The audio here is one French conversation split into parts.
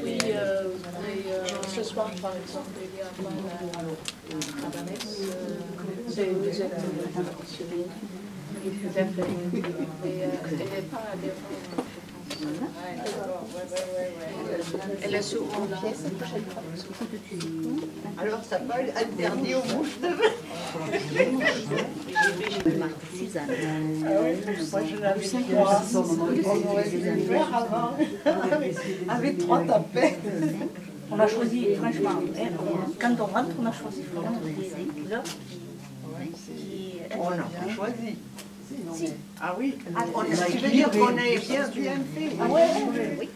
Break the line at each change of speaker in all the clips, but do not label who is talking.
Oui, ce soir, par exemple, il y a pas la cabaret. C'est une musette traditionnelle. Tout à fait. Et elle n'est pas adhérente. Elle est souvent là.
Alors ça va interdit aux mouches de verre. Moi je l'avais 3. On aurait dû le faire avant. Avec 3 tapettes.
On a choisi, franchement, quand on rentre, on a choisi Florent.
On n'a pas choisi. Ah oui, tu veux dire qu'on est bien fait.
Ah ouais, oui.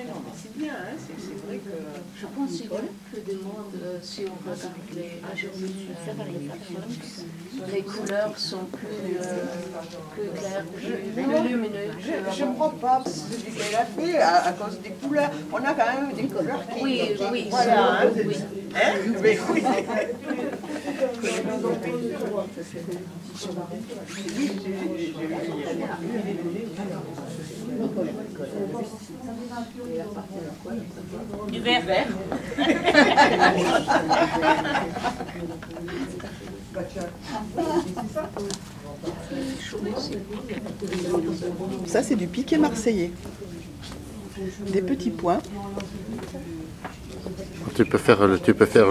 Non, mais c'est bien, hein, c'est vrai que...
Je pense qu'il y a plus de monde si on regarde les les couleurs sont plus claires, plus lumineuses.
Je ne crois pas, parce que c'est qu'elle a fait à cause des couleurs. On a quand même des couleurs qui...
Oui,
voilà, hein.
oui.
Hein? Mais oui.
Du vert.
Ça, c'est du piqué marseillais. Des petits points.
Tu peux faire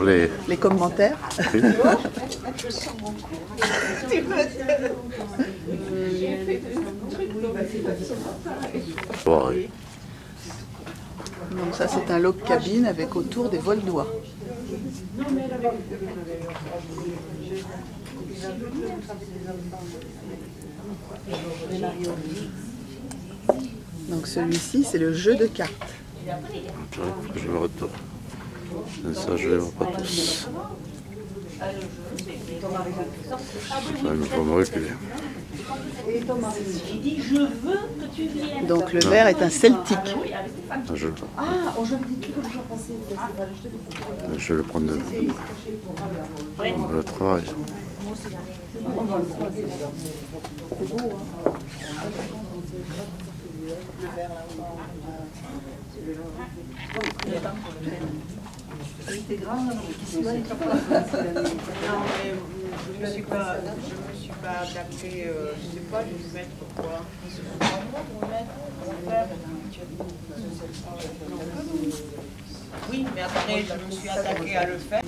les...
Les commentaires.
Oui. Ouais.
Donc ça, c'est un log cabine avec autour des vols d'oie. Donc celui-ci, c'est le jeu de cartes.
Je me retourne. Ça, je les vois pas tous. Il faut me reculer.
Donc le vert est un celtique.
Je vais le prendre de le travail.
Je me suis pas adaptée, je sais pas, je vais mettre quoi. Oui, mais après je me suis attaquée à le faire.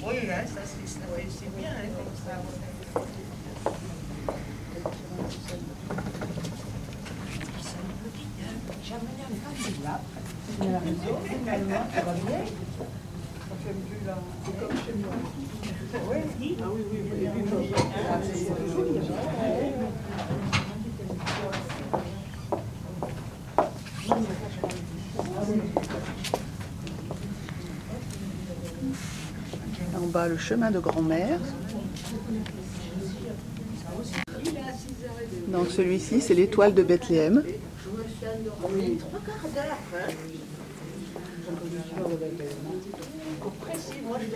Oui, hein, ça c'est bien, hein, comme ça.
En bas, le chemin de grand-mère. Donc celui-ci, c'est l'étoile de Bethléem.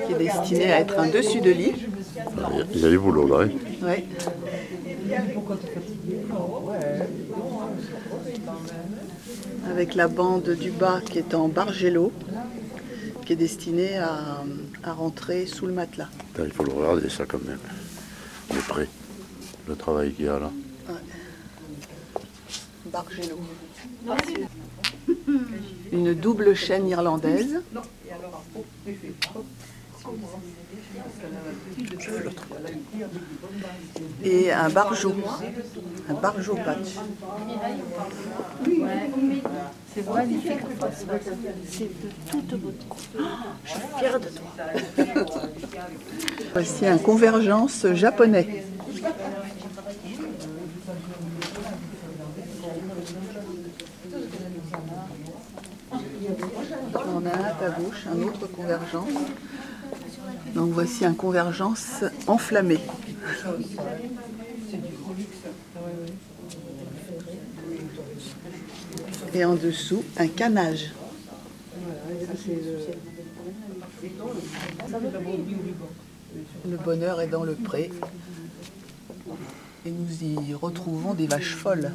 Qui est destiné à être un dessus de lit.
Il y a du boulot là. Hein.
Ouais. Avec la bande du bas qui est en bargello, qui est destinée à rentrer sous le matelas.
Il faut le regarder ça quand même. De près. Le travail qu'il y a là.
Ouais. Bargello. Une double chaîne irlandaise. Et un bargeot patch.
C'est magnifique, c'est de toute beauté. Je suis fière de toi.
Voici un convergence japonais. On a un à gauche, un autre convergence. Donc voici un convergence enflammé. Et en dessous, un canage. Le bonheur est dans le pré. Et nous y retrouvons des vaches folles.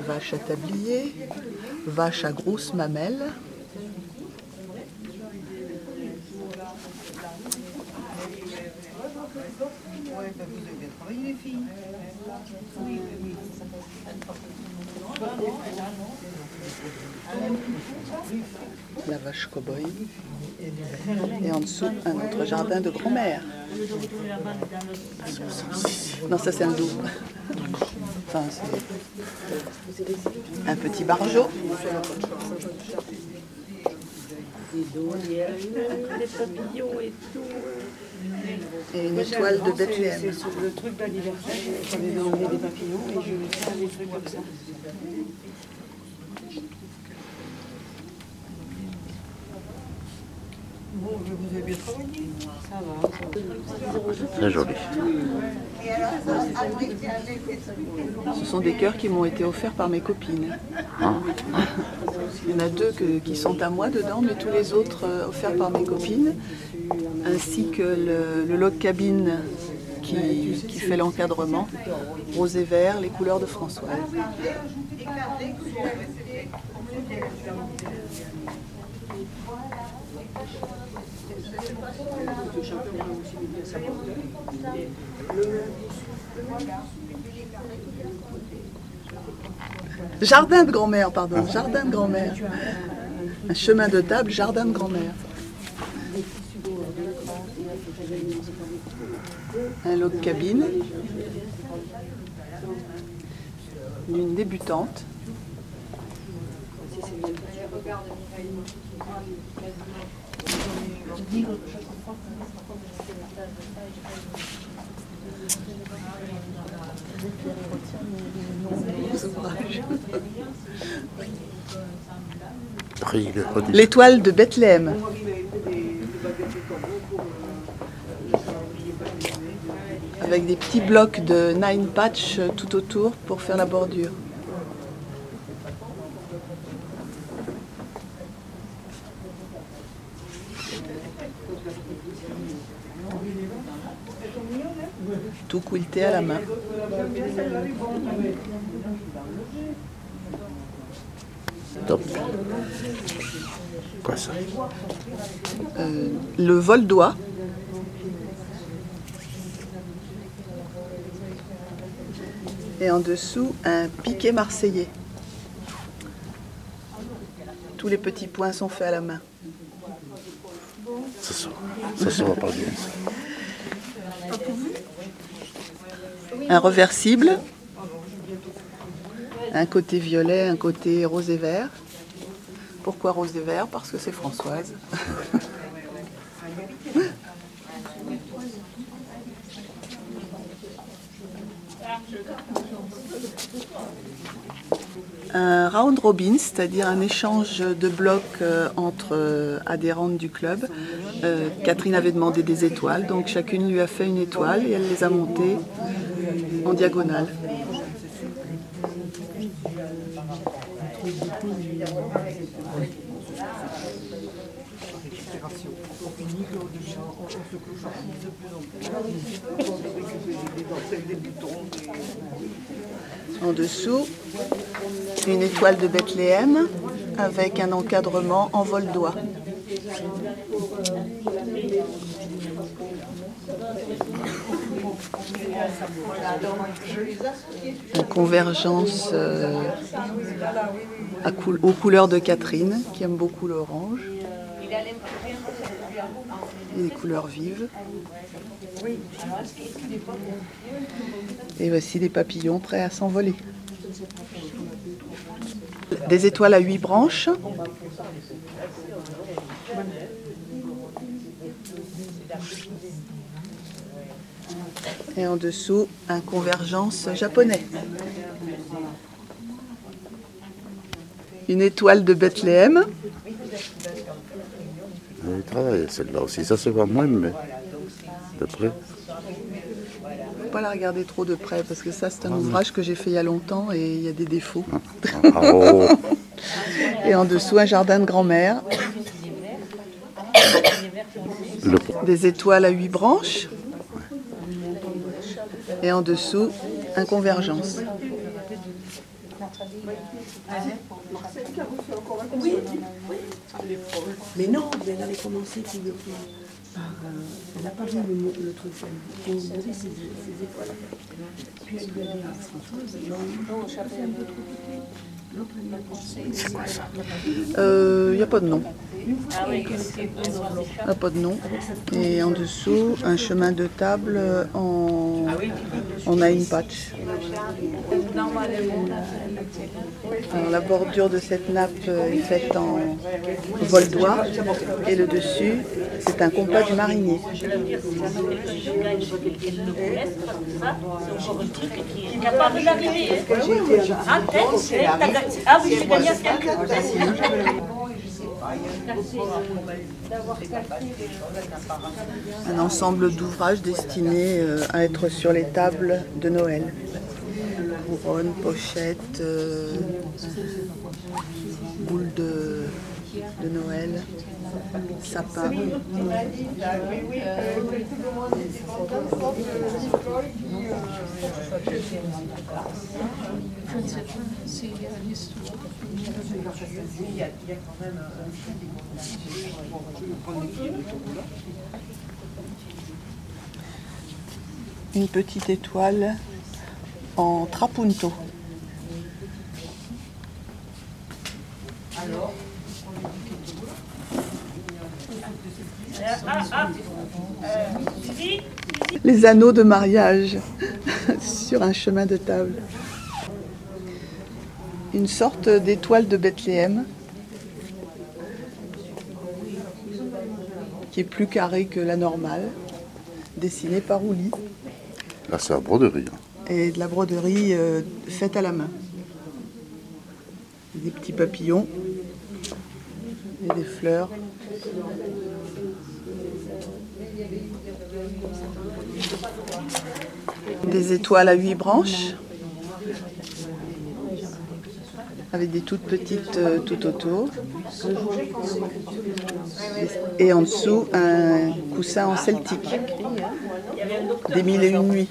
Vache à tablier, vache à grosses mamelles.
Ouais, ben vous avez bien travaillé les filles.
La vache cow-boy. Et en dessous, un autre jardin de grand-mère. Non, ça c'est un double. Enfin, c'est un petit bargeot.
Des papillons et tout.
Et une étoile de Bethléem.
C'est sur le truc d'anniversaire, j'avais emmené des papillons et je vais faire des trucs comme ça.
Bon, vous avez bien travaillé.
Ça va.
Très joli.
Ce sont des cœurs qui m'ont été offerts par mes copines. Il y en a deux qui sont à moi dedans, mais tous les autres offerts par mes copines, ainsi que le log cabine qui fait l'encadrement, rose et vert, les couleurs de Françoise. Jardin de grand-mère, pardon, jardin de grand-mère. Un chemin de table, jardin de grand-mère. Un log cabine. Une débutante. L'étoile de Bethléem. Avec des petits blocs de 9 patch tout autour pour faire la bordure. Tout quilté à la main.
Top. Quoi ça?
Le vol d'oie. Et en dessous, un piqué marseillais. Tous les petits points sont faits à la main.
Ça se voit pas bien.
Un reversible. Un côté violet, un côté rose et vert. Pourquoi rose et vert? Parce que c'est Françoise. Un round robin, c'est-à-dire un échange de blocs entre adhérentes du club. Catherine avait demandé des étoiles, donc chacune lui a fait une étoile et elle les a montées en diagonale. En dessous, une étoile de Bethléem avec un encadrement en vol d'oie. Une convergence aux couleurs de Catherine, qui aime beaucoup l'orange. Et des couleurs vives. Et voici des papillons prêts à s'envoler. Des étoiles à 8 branches. Et en dessous, un convergence japonais. Une étoile de Bethléem.
Elle travaille celle-là aussi. Ça se voit moins, mais de près.
Faut pas la regarder trop de près parce que ça, c'est un ouvrage que j'ai fait il y a longtemps et il y a des défauts.
Oh.
Et en dessous, un jardin de grand-mère. Des étoiles à 8 branches. Et en dessous, un convergence.
Mais non, elle avait commencé par... elle n'a pas vu le truc. Elle a montré ses étoiles. Puis elle lui a dit à Françoise,
C'est quoi ça?
Il n'y a pas de nom. Il n'y a pas de nom. Et en dessous, un chemin de table en nine patch. Alors, la bordure de cette nappe est faite en vol d'oie et le dessus, c'est un compas du marinier.
Capable d'arriver. En tête, ah oui, j'ai gagné à
Un ensemble d'ouvrages destinés à être sur les tables de Noël. Couronne, pochette, boule de Noël, sapin. Une petite étoile en trapunto. Les anneaux de mariage sur un chemin de table. Une sorte d'étoile de Bethléem qui est plus carrée que la normale, dessinée par Ouli.
Là, c'est la broderie.
Et de la broderie faite à la main. Des petits papillons et des fleurs. Des étoiles à 8 branches avec des toutes petites tout autour. Et en dessous, un coussin en celtique. Des 1001 nuits.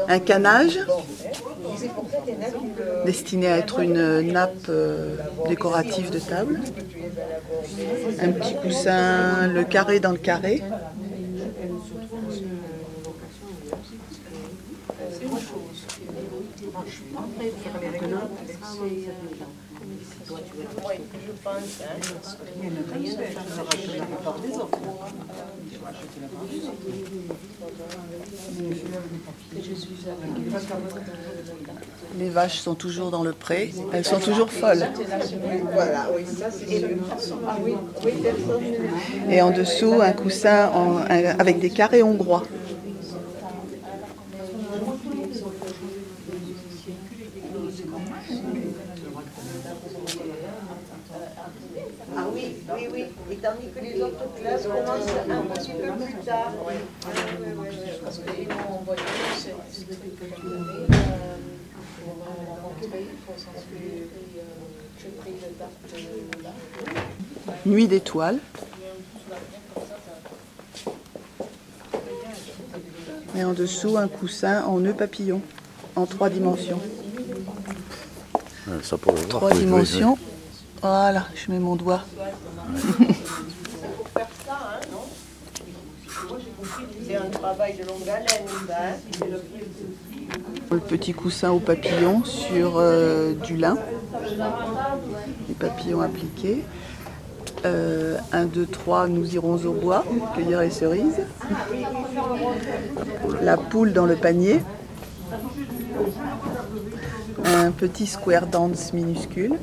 Un canage destiné à être une nappe décorative de table. Un petit coussin, le carré dans le carré. Les vaches sont toujours dans le pré, elles sont toujours folles. Et en dessous, un coussin avec des carrés hongrois.
Ah oui, oui, oui. Et tandis que les autres classes commencent un petit peu plus tard. Oui,
Parce qu'ils m'ont envoyé cette truc que tu donnais pour montrer, parce que j'ai pris le date là.
Nuit d'étoiles. Et en dessous, un coussin en nœud papillon, en 3 dimensions.
Ça pourrait voir.
3 dimensions. Voilà, je mets mon doigt.
c'est un travail de longue haleine, ça.
Le petit coussin au papillon sur du lin. Les papillons appliqués. 1, 2, 3, nous irons au bois, cueillir les cerises. La poule dans le panier. Un petit square dance minuscule.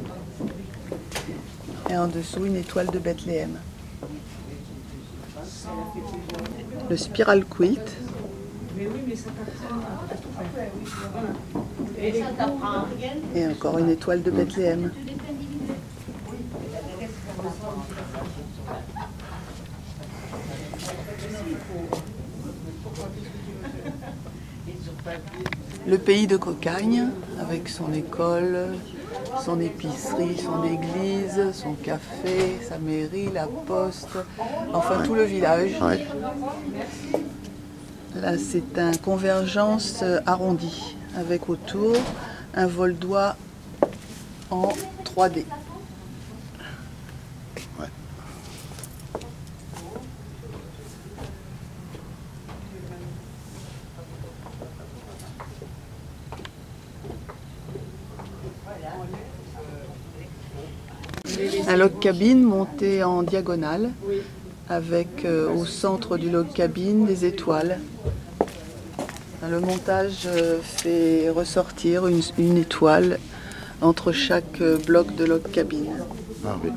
Et en dessous, une étoile de Bethléem. Le spiral quilt. Et encore une étoile de Bethléem. Le pays de Cocagne, avec son école, son épicerie, son église, son café, sa mairie, la poste, enfin tout le village.
Ouais.
Là, c'est un convergence arrondi, avec autour un vol d'oie en 3D.
Ouais.
Un log cabine monté en diagonale, avec au centre du log cabine des étoiles. Le montage fait ressortir une étoile entre chaque bloc de log cabine.
Ah oui.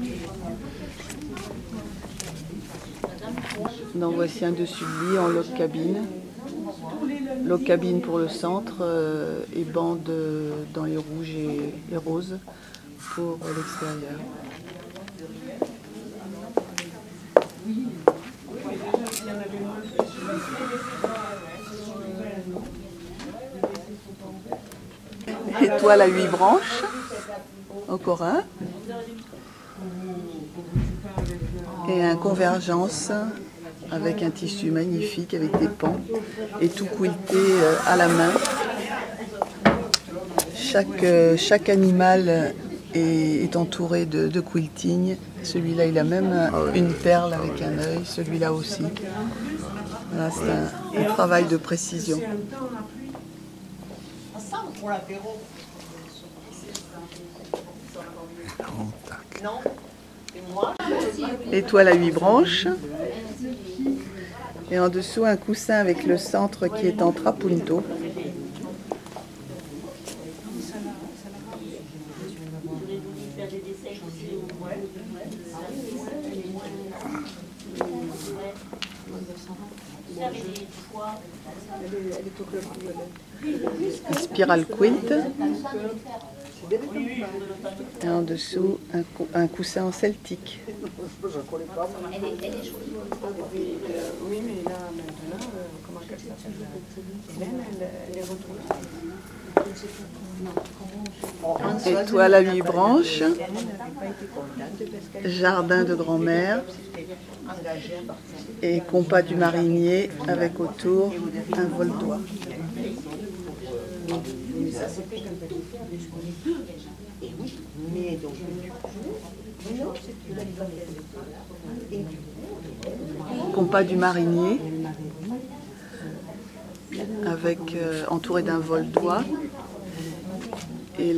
Donc voici un dessus de lit en log cabine. Log cabine pour le centre et bande dans les rouges et les roses pour l'extérieur. Étoile à 8 branches, encore un. Et un convergence avec un tissu magnifique, avec des pans, et tout quilté à la main. Chaque animal est entouré de quilting. Celui-là, il a même une perle avec un œil, celui-là aussi. Voilà, c'est un travail de précision. Étoile à 8 branches. Et en dessous, un coussin avec le centre qui est en trapunto. Un spiral quilt. Et en dessous, un coussin en celtique.
Oui, mais là, maintenant, comment elle s'appelle Hélène, elle est retrouvée.
Étoile à 8 branches. Jardin de grand-mère. Et compas du marinier avec autour un vol d'oie. Compas du marinier avec entouré d'un vol d'oie, et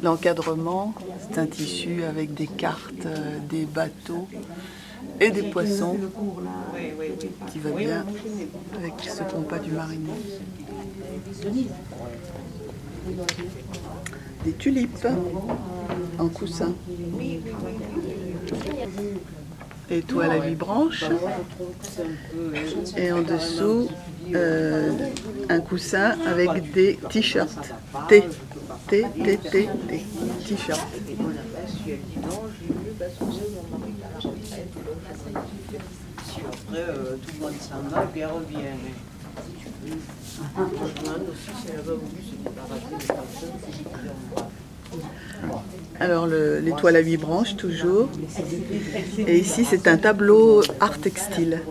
l'encadrement, c'est un tissu avec des cartes, des bateaux et des poissons qui va bien avec ce compas du marinier. Des tulipes en coussin. Étoile à 8 branches. Et en dessous, un coussin avec des t-shirts. T-shirt.
Après, tout le monde s'en va, puis elle revient. Je me demande aussi si elle avait voulu se débarrasser des personnes qui
Alors l'étoile à 8 branches toujours. Et ici c'est un tableau art textile.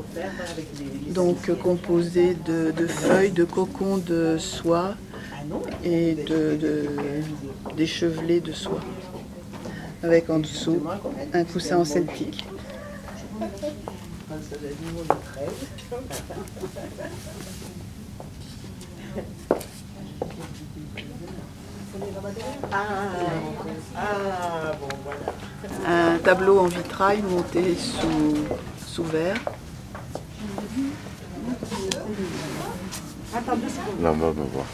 Donc composé de feuilles, de cocons de soie et d'échevelés de soie. Avec en dessous un coussin en celtique. Un tableau en vitrail monté sous verre.
Là, on va voir.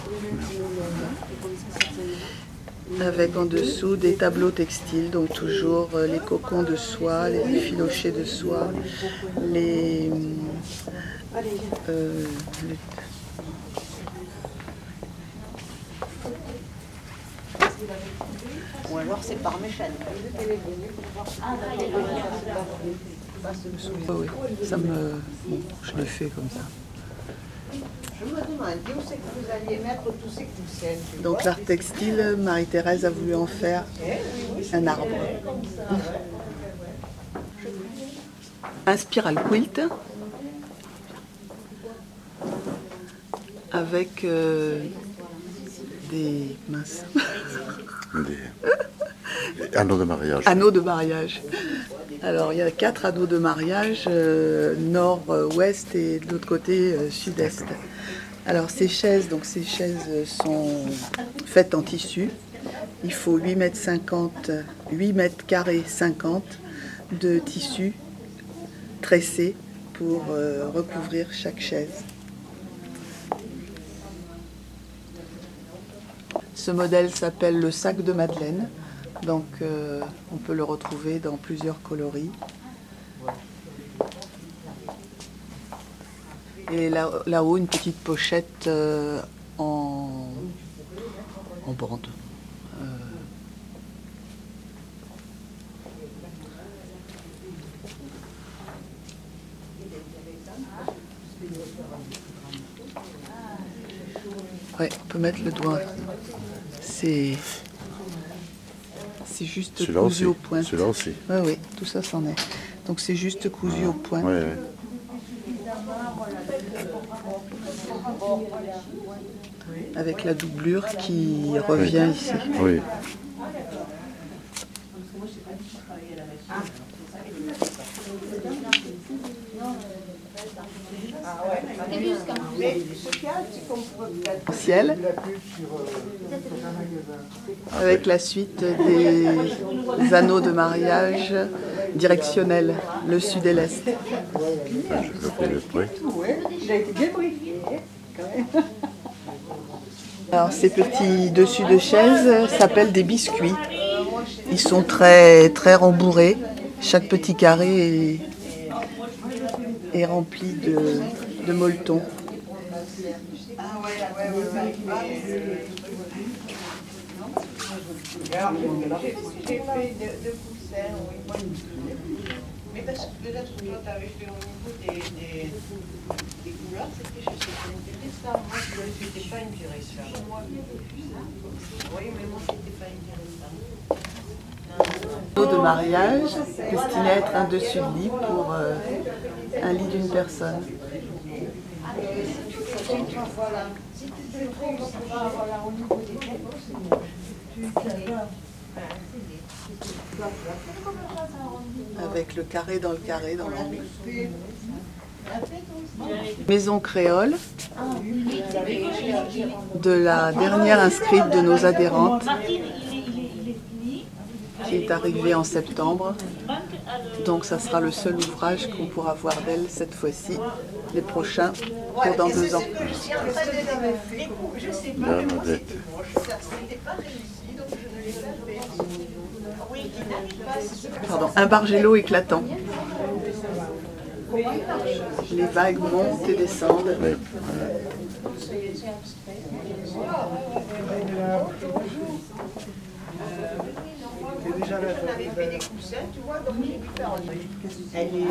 Avec en dessous des tableaux textiles, donc toujours les cocons de soie, les filochés de soie,
ou alors c'est parmesan.
Oui, ça me... Bon, je le fais comme ça.
Je me demandais où c'est que vous alliez mettre tous ces coussins.
Donc l'art textile, Marie-Thérèse a voulu en faire un arbre. Un spiral quilt avec des minces.
Des anneaux de mariage.
Anneaux de mariage. Alors il y a 4 anneaux de mariage, nord, ouest et de l'autre côté sud-est. Alors ces chaises sont faites en tissu. Il faut 8 mètres carrés 50 de tissu tressé pour recouvrir chaque chaise. Ce modèle s'appelle le sac de Madeleine, donc on peut le retrouver dans plusieurs coloris. Et là-haut, une petite pochette en bande. Ouais, on peut mettre le doigt. C'est juste cousu aux pointes.
Celui-là aussi.
Oui, oui, tout ça c'en est. Donc c'est juste cousu aux pointes.
Ouais, ouais.
Avec la doublure qui revient ici.
Oui.
Ciel. Avec la suite des anneaux de mariage directionnels, le sud et l'est.
Je le fais le prêt.
Alors ces petits dessus de chaise s'appellent des biscuits. Ils sont très rembourrés. Chaque petit carré est rempli de molletons.
J'ai fait de coussins, oui. Mais parce que peut-être que toi, tu avais fait au niveau des couleurs, c'était je sais pas intéressant. Moi, je n'étais pas intéressant. Oui, mais moi, c'était pas intéressant.
De mariage, destiné à être un dessus de lit pour un lit d'une personne. Avec le carré dans l'angle. Maison créole, de la dernière inscrite de nos adhérentes, qui est arrivée en septembre. Donc ça sera le seul ouvrage qu'on pourra voir d'elle cette fois-ci. Les prochains pour dans 2 ans. Pardon, un bargello éclatant. Les vagues montent et descendent.
Oui.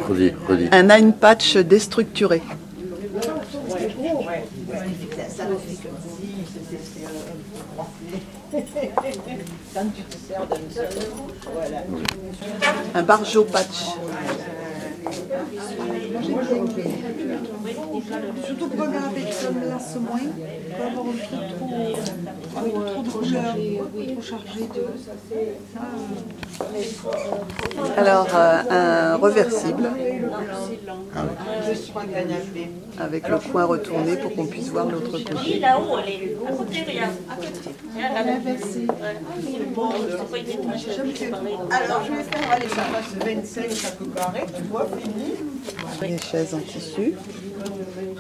Redis.
Un nine patch déstructuré. Un bargeau patch.
Surtout pour avec ça me lasse moins, pour avoir un truc trop de couleurs, trop chargé de...
Alors, un reversible avec le coin retourné pour qu'on puisse voir l'autre côté.
Là-haut, elle est à côté, regarde. À côté.
Alors, je vais faire, allez, ça passe 25 chaque carré, tu vois, fini.
Les chaises en tissu,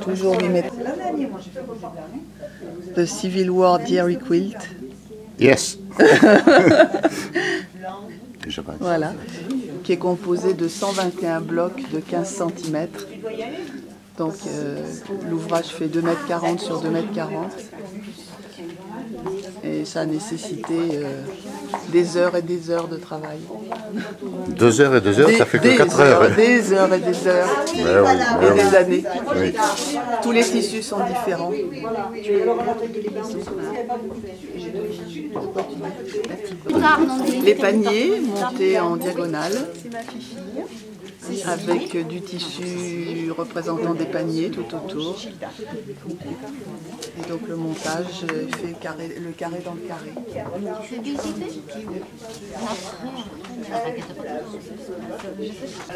toujours 8 mètres. The Civil War Diary Quilt.
Yes.
Voilà, qui est composé de 121 blocs de 15 cm Donc l'ouvrage fait 2,40 m sur 2,40 m. Et ça a nécessité des heures et des heures de travail.
2 heures et 2 heures, ça fait que 4 heures.
Des heures et des heures. Et des années.
Oui.
Tous les tissus sont différents. Les paniers montés en diagonale avec du tissu représentant des paniers tout autour. Et donc le montage fait le carré dans le carré.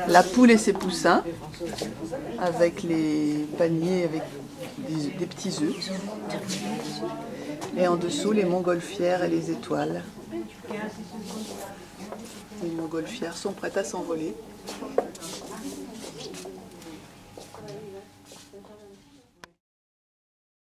La poule et ses poussins avec les paniers avec des petits œufs. Et en dessous les montgolfières et les étoiles. Les montgolfières sont prêtes à s'envoler.